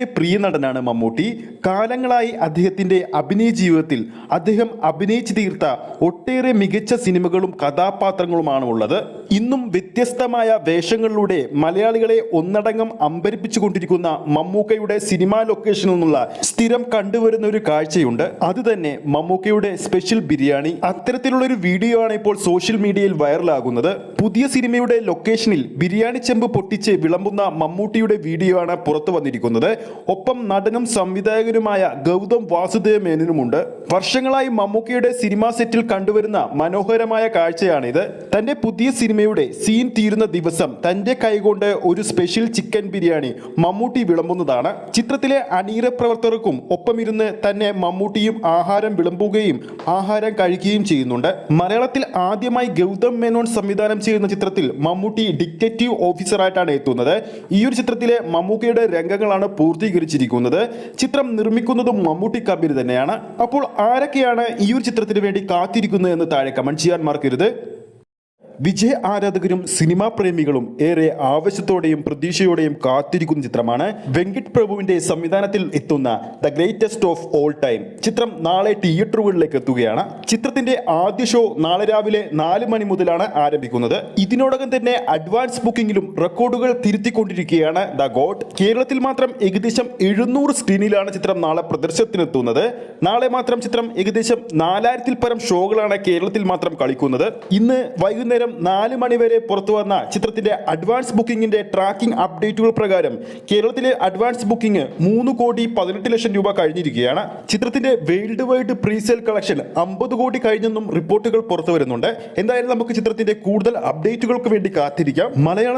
പ്രിയ നടനാണ് മമ്മൂട്ടി. കാലങ്ങളായി അദ്ദേഹത്തിന്റെ അഭിനയ ജീവിതത്തിൽ അദ്ദേഹം അഭിനയിച്ചു തീർത്ത ഒട്ടേറെ മികച്ച സിനിമകളും കഥാപാത്രങ്ങളുമാണ് ഉള്ളത്. ഇന്നും വ്യത്യസ്തമായ വേഷങ്ങളിലൂടെ മലയാളികളെ ഒന്നടങ്കം അമ്പരിപ്പിച്ചുകൊണ്ടിരിക്കുന്ന മമ്മൂക്കയുടെ സിനിമാ ലൊക്കേഷനിൽ നിന്നുള്ള സ്ഥിരം കണ്ടുവരുന്ന ഒരു കാഴ്ചയുണ്ട്. അത് തന്നെ മമ്മൂക്കയുടെ സ്പെഷ്യൽ ബിരിയാണി. അത്തരത്തിലുള്ള ഒരു വീഡിയോ ആണ് ഇപ്പോൾ സോഷ്യൽ മീഡിയയിൽ വൈറലാകുന്നത്. പുതിയ സിനിമയുടെ ലൊക്കേഷനിൽ ബിരിയാണി ചെമ്പ് പൊട്ടിച്ച് വിളമ്പുന്ന മമ്മൂട്ടിയുടെ വീഡിയോ ആണ് പുറത്തു വന്നിരിക്കുന്നത്. ഒപ്പം നടനും സംവിധായകനുമായ ഗൗതം വാസുദേവ മേനോനുമുണ്ട്. വർഷങ്ങളായി മമ്മൂക്കയുടെ സിനിമാ സെറ്റിൽ കണ്ടുവരുന്ന മനോഹരമായ കാഴ്ചയാണിത്. തന്റെ പുതിയ സിനിമയുടെ സീൻ തീരുന്ന ദിവസം തന്റെ കൈകൊണ്ട് ഒരു സ്പെഷ്യൽ ചിക്കൻ ബിരിയാണി മമ്മൂട്ടി വിളമ്പുന്നതാണ്. ചിത്രത്തിലെ അണിയറ പ്രവർത്തകർക്കും ഒപ്പമിരുന്ന് തന്നെ മമ്മൂട്ടിയും ആഹാരം വിളമ്പുകയും ആഹാരം കഴിക്കുകയും ചെയ്യുന്നുണ്ട്. മലയാളത്തിൽ ആദ്യമായി ഗൗതം മേനോൻ സംവിധാനം ചെയ്യുന്ന ചിത്രത്തിൽ മമ്മൂട്ടി ഡിറ്റക്റ്റീവ് ഓഫീസറായിട്ടാണ് എത്തുന്നത്. ഈ ഒരു ചിത്രത്തിലെ മമ്മൂക്കയുടെ രംഗങ്ങളാണ് പൂർത്തീകരിച്ചിരിക്കുന്നത്. ചിത്രം നിർമ്മിക്കുന്നതും മമ്മൂട്ടി കമ്പനി തന്നെയാണ്. അപ്പോൾ ആരൊക്കെയാണ് ഈ ഒരു ചിത്രത്തിന് വേണ്ടി കാത്തിരിക്കുന്നത് എന്ന് താഴെ കമന്റ് ചെയ്യാൻ മറക്കരുത്. വിജയ് ആരാധകരും സിനിമാ പ്രേമികളും ഏറെ ആവശ്യത്തോടെയും പ്രതീക്ഷയോടെയും കാത്തിരിക്കുന്ന ചിത്രമാണ് വെങ്കിട്ട് പ്രഭുവിന്റെ സംവിധാനത്തിൽ എത്തുന്ന the greatest of all time. ചിത്രം നാളെ തിയേറ്ററുകളിലേക്ക് എത്തുകയാണ്. ചിത്രത്തിന്റെ ആദ്യ ഷോ നാളെ രാവിലെ 4 മണി മുതലാണ് ആരംഭിക്കുന്നത്. ഇതിനോടകം തന്നെ അഡ്വാൻസ് ബുക്കിംഗിലും റെക്കോർഡുകൾ തിരുത്തിക്കൊണ്ടിരിക്കുകയാണ് ദ ഗോഡ്. കേരളത്തിൽ മാത്രം ഏകദേശം 700 സ്ക്രീനിലാണ് ചിത്രം നാളെ പ്രദർശനത്തിനെത്തുന്നത്. നാളെ മാത്രം ചിത്രം ഏകദേശം 4000-ൽ പരം ഷോകളാണ് കേരളത്തിൽ മാത്രം കളിക്കുന്നത്. ഇന്ന് വൈകുന്നേരം 4 മണി വരെ പുറത്തു വന്ന ചിത്രത്തിന്റെ അഡ്വാൻസ് ബുക്കിംഗിന്റെ ട്രാക്കിംഗ് അപ്ഡേറ്റുകൾ പ്രകാരം കേരളത്തിലെ അഡ്വാൻസ് ബുക്കിംഗ് 3,18,00,000 രൂപ കഴിഞ്ഞിരിക്കുകയാണ്. ചിത്രത്തിന്റെ വേൾഡ് വൈഡ് പ്രീസെയിൽ കളക്ഷൻ 50 കോടി കഴിഞ്ഞെന്നും റിപ്പോർട്ടുകൾ പുറത്തു വരുന്നുണ്ട്. എന്തായാലും നമുക്ക് ചിത്രത്തിന്റെ കൂടുതൽ അപ്ഡേറ്റുകൾക്ക് വേണ്ടി കാത്തിരിക്കാം. മലയാള